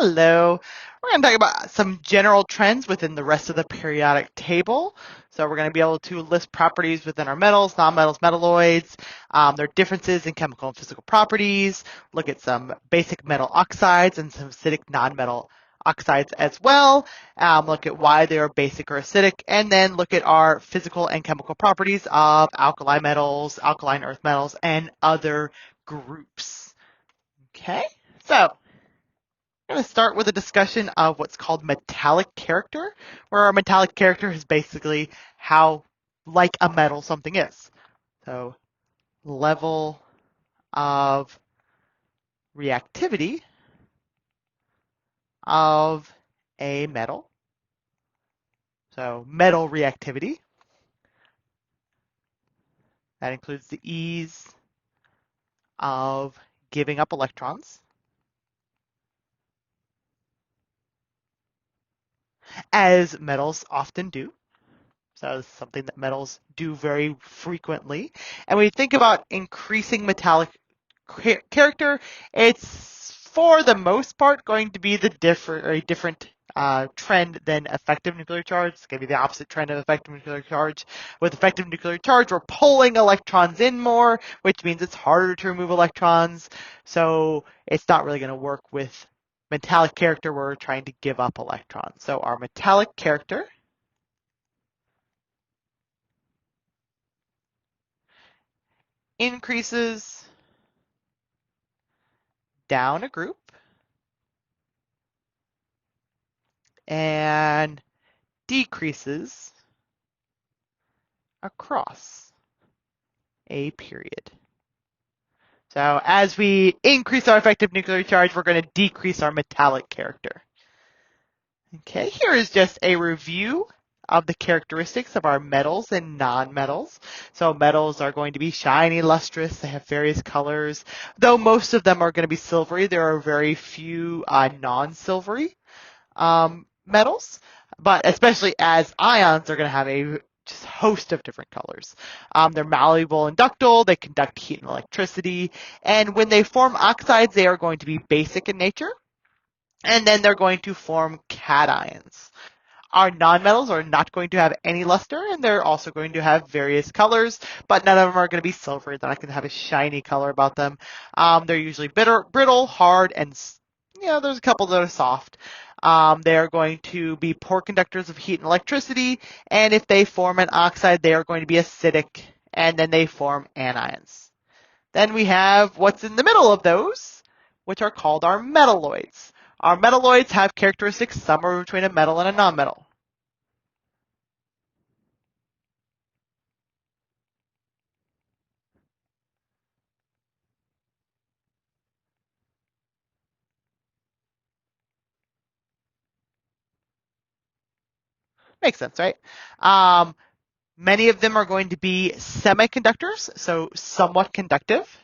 Hello. We're going to talk about some general trends within the rest of the periodic table. So we're going to be able to list properties within our metals, nonmetals, metalloids, their differences in chemical and physical properties, look at some basic metal oxides and some acidic nonmetal oxides as well, look at why they are basic or acidic, and then look at our physical and chemical properties of alkali metals, alkaline earth metals, and other groups. Okay, so I'm going to start with a discussion of what's called metallic character, where our metallic character is basically how like a metal something is. So level of reactivity of a metal. So metal reactivity. That includes the ease of giving up electrons, as metals often do. So it's something that metals do very frequently. And when you think about increasing metallic character, it's for the most part going to be a different trend than effective nuclear charge. It's going to be the opposite trend of effective nuclear charge. With effective nuclear charge, we're pulling electrons in more, which means it's harder to remove electrons. So it's not really going to work with metallic character where we're trying to give up electrons. So our metallic character increases down a group and decreases across a period. So as we increase our effective nuclear charge, we're going to decrease our metallic character. Okay, here is just a review of the characteristics of our metals and nonmetals. So metals are going to be shiny, lustrous, they have various colors. Though most of them are going to be silvery, there are very few non-silvery metals, but especially as ions are going to have a just host of different colors. They're malleable and ductile, they conduct heat and electricity, and when they form oxides, they are going to be basic in nature, and then they're going to form cations. Our nonmetals are not going to have any luster, and they're also going to have various colors, but none of them are going to be silvery. They're not going to have a shiny color about them. They're usually brittle, hard, and there's a couple that are soft. They're going to be poor conductors of heat and electricity, and if they form an oxide, they are going to be acidic, and then they form anions. Then we have what's in the middle of those, which are called our metalloids. Our metalloids have characteristics somewhere between a metal and a nonmetal. Makes sense, right? Many of them are going to be semiconductors, so somewhat conductive.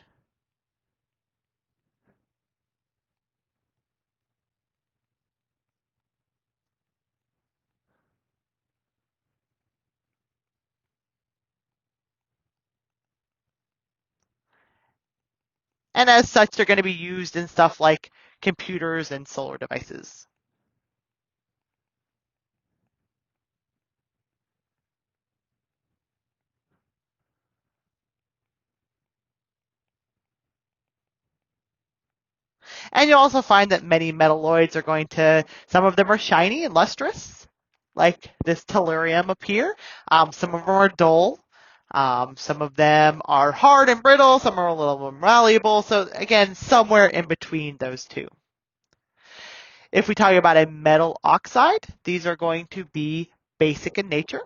And as such, they're going to be used in stuff like computers and solar devices. And you'll also find that many metalloids are some of them are shiny and lustrous, like this tellurium up here. Some of them are dull. Some of them are hard and brittle. Some are a little more malleable. So again, somewhere in between those two. If we talk about a metal oxide, these are going to be basic in nature.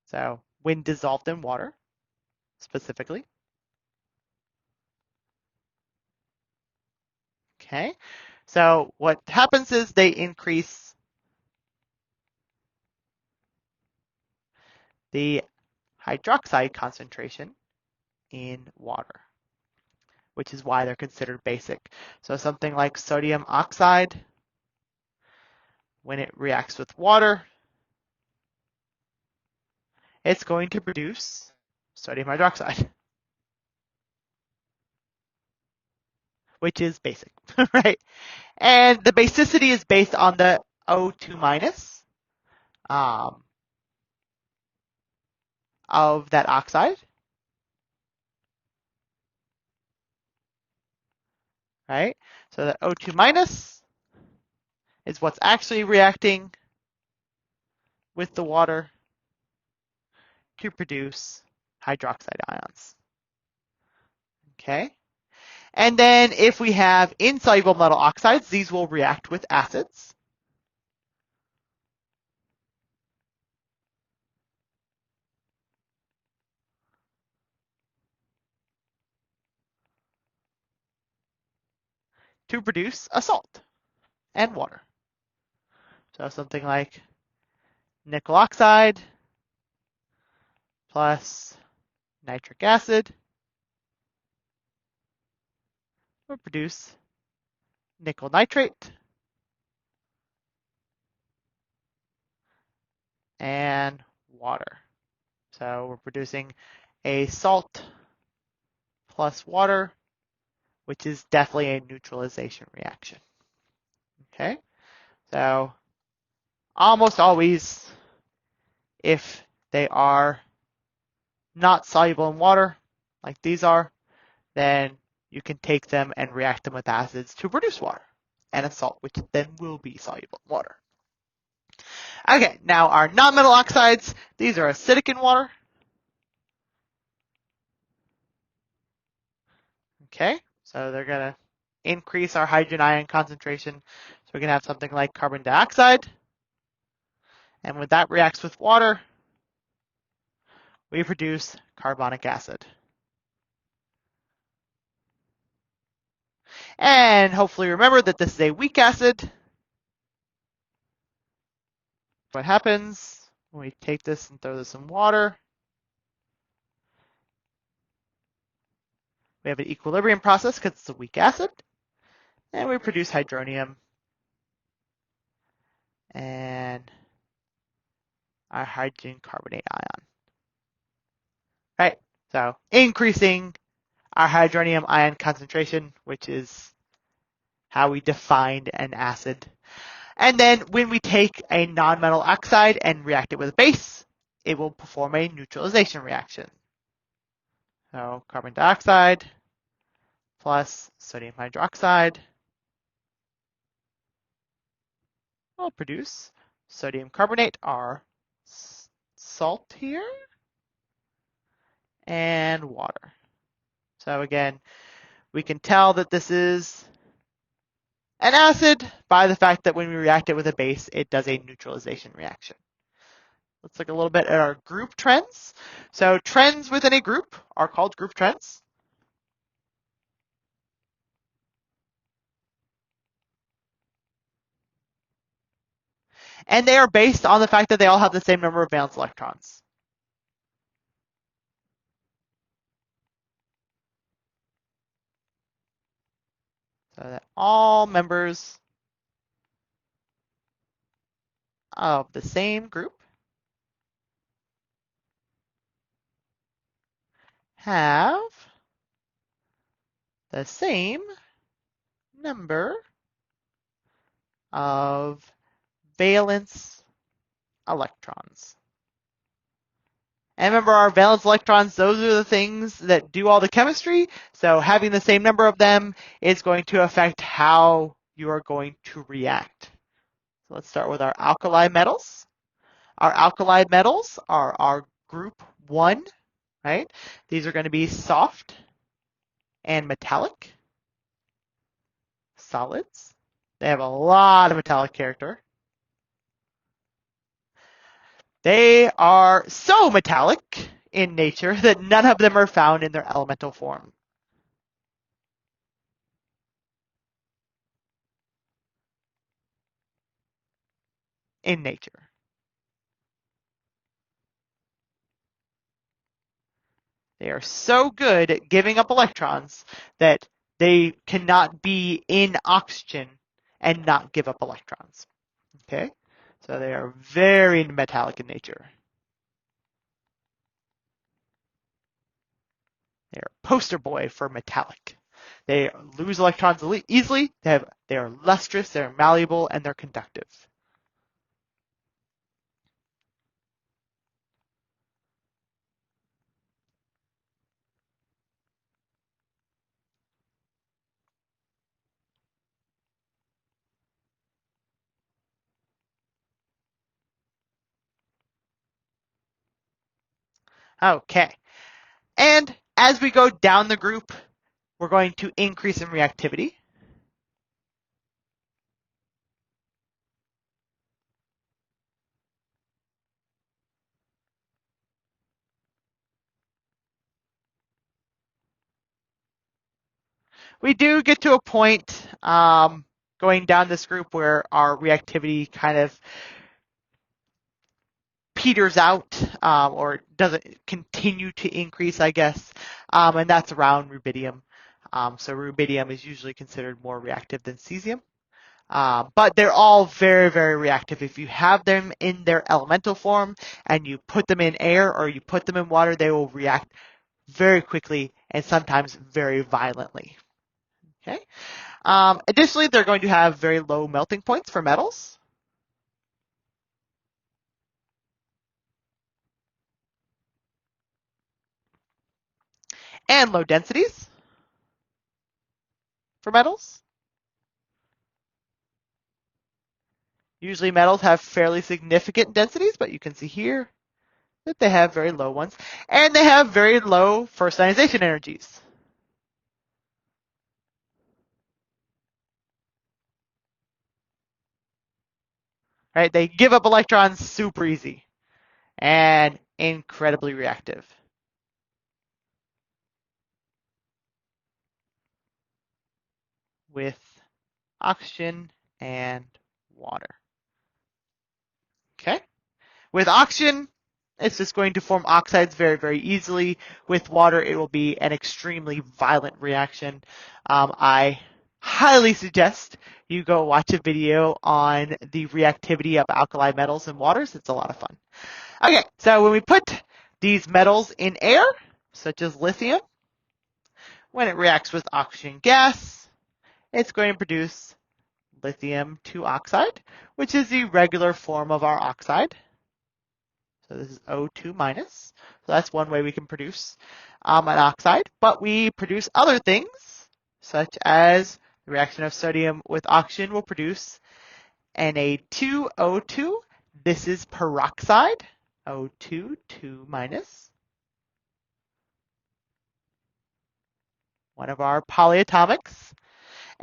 So when dissolved in water, specifically. Okay. So what happens is they increase the hydroxide concentration in water, which is why they're considered basic. So something like sodium oxide, when it reacts with water, it's going to produce sodium hydroxide. which is basic, right? And the basicity is based on the O2 minus of that oxide, right? So the O2 minus is what's actually reacting with the water to produce hydroxide ions. Okay? And then if we have insoluble metal oxides, these will react with acids. To produce a salt and water. So something like nickel oxide plus nitric acid will produce nickel nitrate and water. So we're producing a salt plus water, which is definitely a neutralization reaction. Okay, so almost always, if they are not soluble in water, like these are, then you can take them and react them with acids to produce water and a salt, which then will be soluble in water. Okay, now our non-metal oxides, these are acidic in water. Okay, so they're going to increase our hydrogen ion concentration. So we're going to have something like carbon dioxide. And when that reacts with water, we produce carbonic acid. And hopefully remember that this is a weak acid. What happens when we take this and throw this in water? We have an equilibrium process because it's a weak acid. And we produce hydronium and our hydrogen carbonate ion. Right? So increasing our hydronium ion concentration, which is how we defined an acid. And then when we take a non-metal oxide and react it with a base, it will perform a neutralization reaction. So carbon dioxide plus sodium hydroxide will produce sodium carbonate, our salt here, and water. So again, we can tell that this is an acid by the fact that when we react it with a base, it does a neutralization reaction. Let's look a little bit at our group trends. So trends within a group are called group trends. And they are based on the fact that they all have the same number of valence electrons. So that all members of the same group have the same number of valence electrons. And remember, our valence electrons, those are the things that do all the chemistry. So having the same number of them is going to affect how you are going to react. So let's start with our alkali metals. Our alkali metals are our group 1, right? These are going to be soft and metallic solids. They have a lot of metallic character. They are so metallic in nature that none of them are found in their elemental form. In nature. They are so good at giving up electrons that they cannot be in oxygen and not give up electrons. Okay? So they are very metallic in nature. They are poster boy for metallic. They lose electrons easily, they are lustrous, they're malleable, and they're conductive. Okay. And as we go down the group, we're going to increase in reactivity. We do get to a point going down this group where our reactivity kind of peters out or doesn't continue to increase, I guess, and that's around rubidium. So rubidium is usually considered more reactive than cesium. But they're all very, very reactive. If you have them in their elemental form and you put them in air or you put them in water, they will react very quickly and sometimes very violently. Okay. Additionally, they're going to have very low melting points for metals. And low densities for metals. Usually metals have fairly significant densities, but you can see here that they have very low ones. And they have very low first ionization energies. Right? They give up electrons super easy and incredibly reactive. With oxygen and water. Okay? With oxygen, it's just going to form oxides very, very easily. With water, it will be an extremely violent reaction. I highly suggest you go watch a video on the reactivity of alkali metals and waters. It's a lot of fun. Okay, so when we put these metals in air, such as lithium, when it reacts with oxygen gas, it's going to produce lithium 2 oxide, which is the regular form of our oxide. So this is O2 minus. So that's one way we can produce an oxide. But we produce other things, such as the reaction of sodium with oxygen will produce Na2O2. This is peroxide, O2, 2 minus. One of our polyatomics.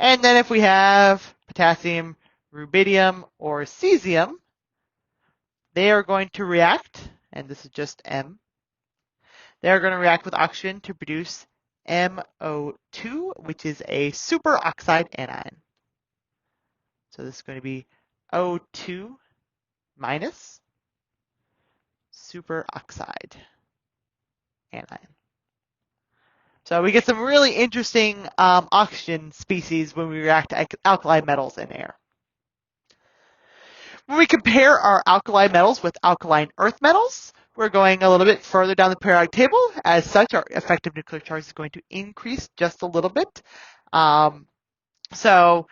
And then if we have potassium, rubidium, or cesium, they are going to react, and this is just M. They are going to react with oxygen to produce MO2, which is a superoxide anion. So this is going to be O2 minus superoxide anion. So we get some really interesting oxygen species when we react to alkali metals in air. When we compare our alkali metals with alkaline earth metals, we're going a little bit further down the periodic table. As such, our effective nuclear charge is going to increase just a little bit. So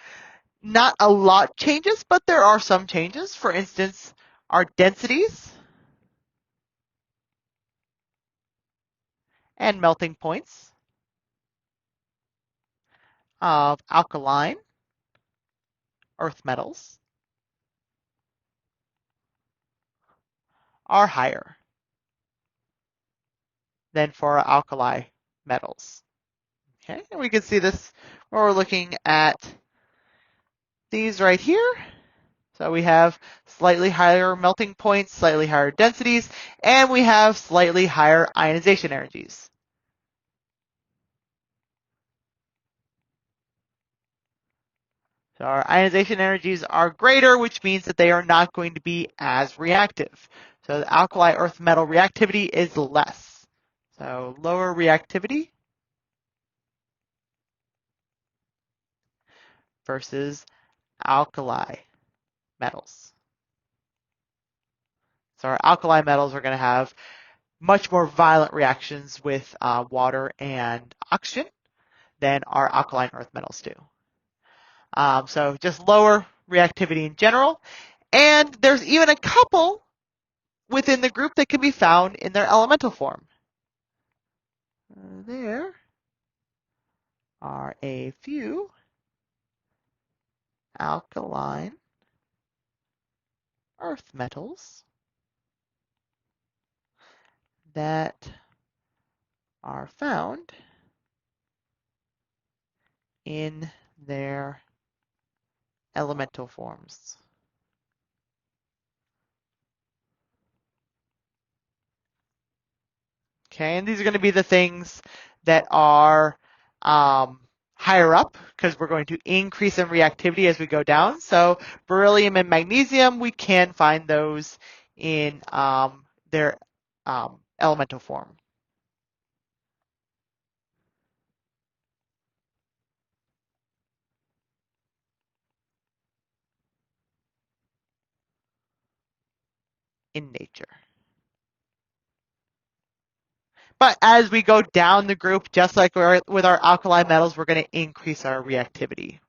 not a lot changes, but there are some changes. For instance, our densities and melting points of alkaline earth metals are higher than for our alkali metals. Okay, and we can see this when we're looking at these right here. So we have slightly higher melting points, slightly higher densities, and we have slightly higher ionization energies. So our ionization energies are greater, which means that they are not going to be as reactive. So the alkali earth metal reactivity is less. So lower reactivity versus alkali metals. So our alkali metals are going to have much more violent reactions with water and oxygen than our alkaline earth metals do. So just lower reactivity in general. And there's even a couple within the group that can be found in their elemental form. There are a few alkaline earth metals that are found in their elemental forms. Okay, and these are going to be the things that are higher up because we're going to increase in reactivity as we go down. So beryllium and magnesium, we can find those in their elemental form. In nature. But as we go down the group, just like with our alkali metals, we're going to increase our reactivity.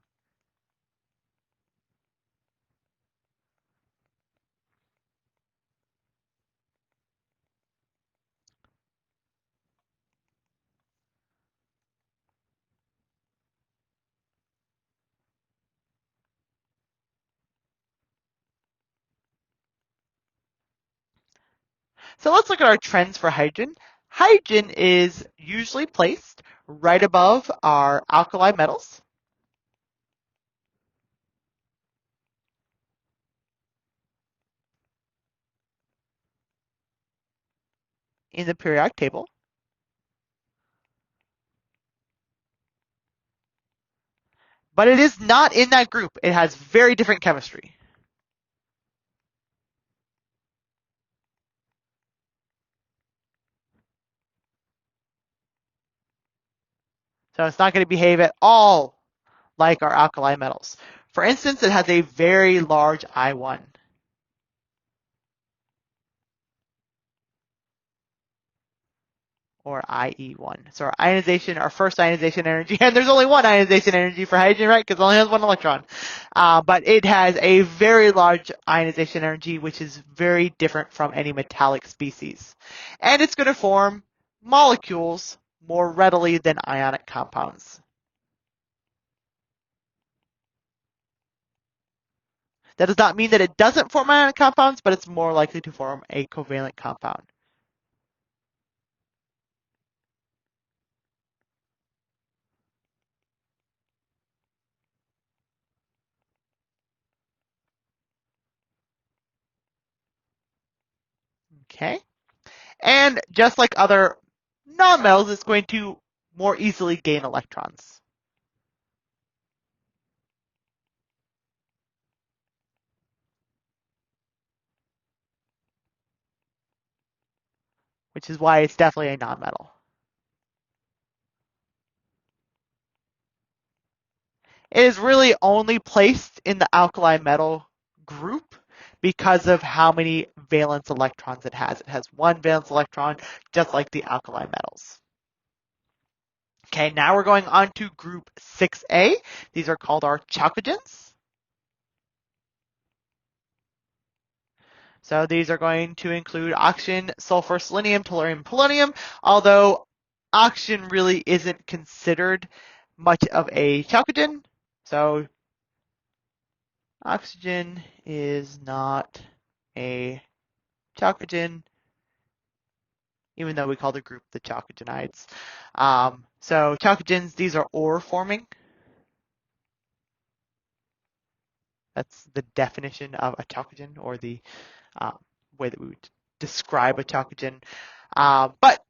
So let's look at our trends for hydrogen. Hydrogen is usually placed right above our alkali metals. In the periodic table. But it is not in that group. It has very different chemistry. So it's not going to behave at all like our alkali metals. For instance, it has a very large I1. Or IE1. So our first ionization energy, and there's only one ionization energy for hydrogen, right? Because it only has one electron. But it has a very large ionization energy, which is very different from any metallic species. And it's going to form molecules more readily than ionic compounds. That does not mean that it doesn't form ionic compounds, but it's more likely to form a covalent compound. Okay. And just like other nonmetals, it's going to more easily gain electrons. Which is why it's definitely a nonmetal. It is really only placed in the alkali metal group because of how many valence electrons it has. It has one valence electron, just like the alkali metals. Okay, now we're going on to group 6A. These are called our chalcogens. So these are going to include oxygen, sulfur, selenium, tellurium, polonium, although oxygen really isn't considered much of a chalcogen. So oxygen is not a chalcogen, even though we call the group the chalcogenides. So chalcogens, these are ore forming. That's the definition of a chalcogen, or the way that we would describe a chalcogen. But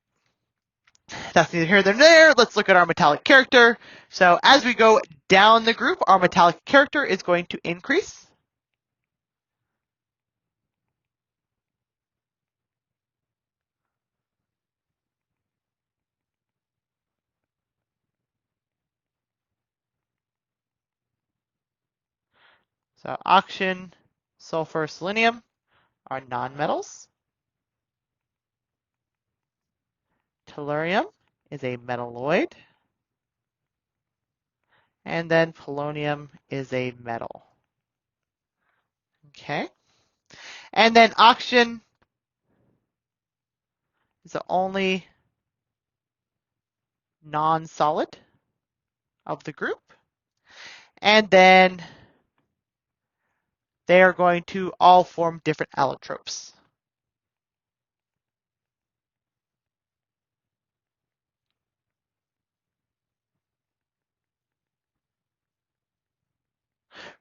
that's neither here nor there. Let's look at our metallic character. So as we go down the group, our metallic character is going to increase. So oxygen, sulfur, selenium are nonmetals. Tellurium is a metalloid. And then polonium is a metal. Okay. And then oxygen is the only non-solid of the group. And then they are going to all form different allotropes.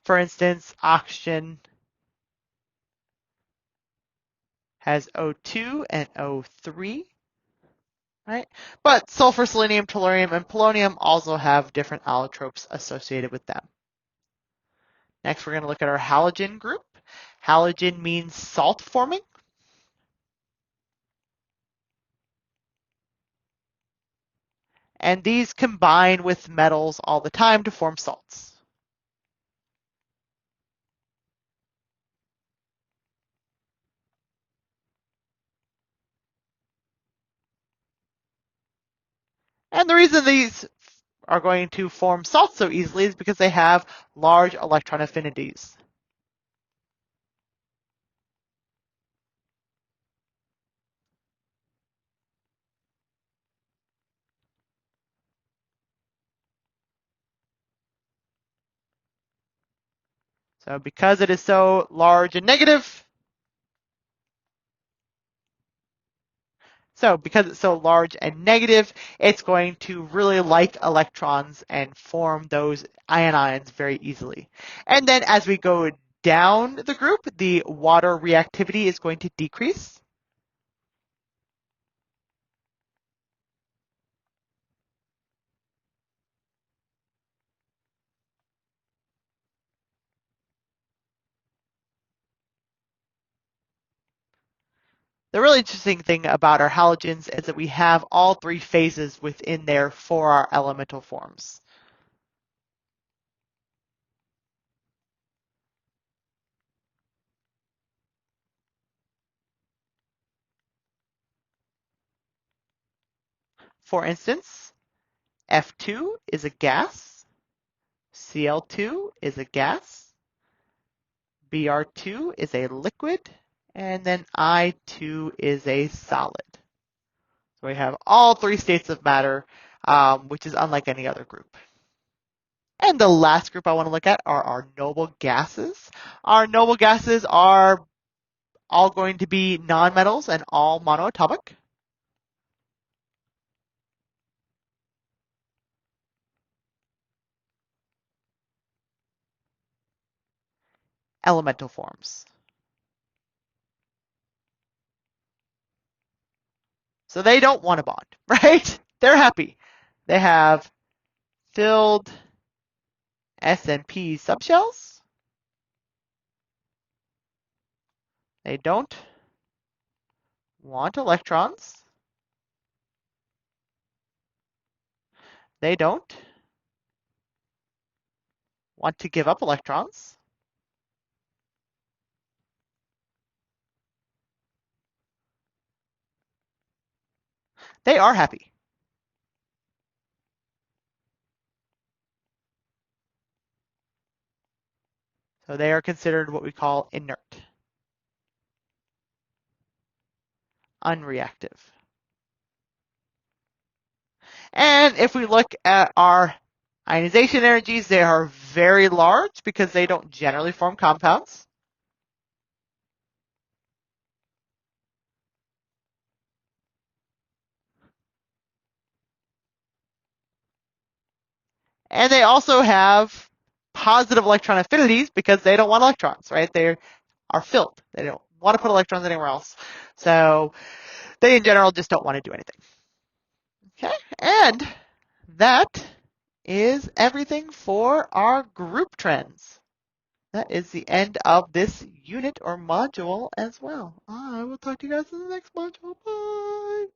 For instance, oxygen has O2 and O3, right? But sulfur, selenium, tellurium, and polonium also have different allotropes associated with them. Next, we're going to look at our halogen group. Halogen means salt forming. And these combine with metals all the time to form salts. And the reason these are going to form salts so easily is because they have large electron affinities. So because it is so large and negative, it's going to really like electrons and form those ions very easily. And then as we go down the group, the water reactivity is going to decrease. The really interesting thing about our halogens is that we have all three phases within there for our elemental forms. For instance, F2 is a gas, Cl2 is a gas, Br2 is a liquid, and then I2 is a solid. So we have all three states of matter, which is unlike any other group. And the last group I want to look at are our noble gases. Our noble gases are all going to be nonmetals and all monoatomic. Elemental forms. So they don't want to bond, right? They're happy. They have filled S and P subshells. They don't want electrons. They don't want to give up electrons. They are happy. So they are considered what we call inert, unreactive. And if we look at our ionization energies, they are very large because they don't generally form compounds. And they also have positive electron affinities because they don't want electrons, right? They are filled. They don't want to put electrons anywhere else. So they in general just don't want to do anything. Okay, and that is everything for our group trends. That is the end of this unit or module as well. I will talk to you guys in the next module. Bye.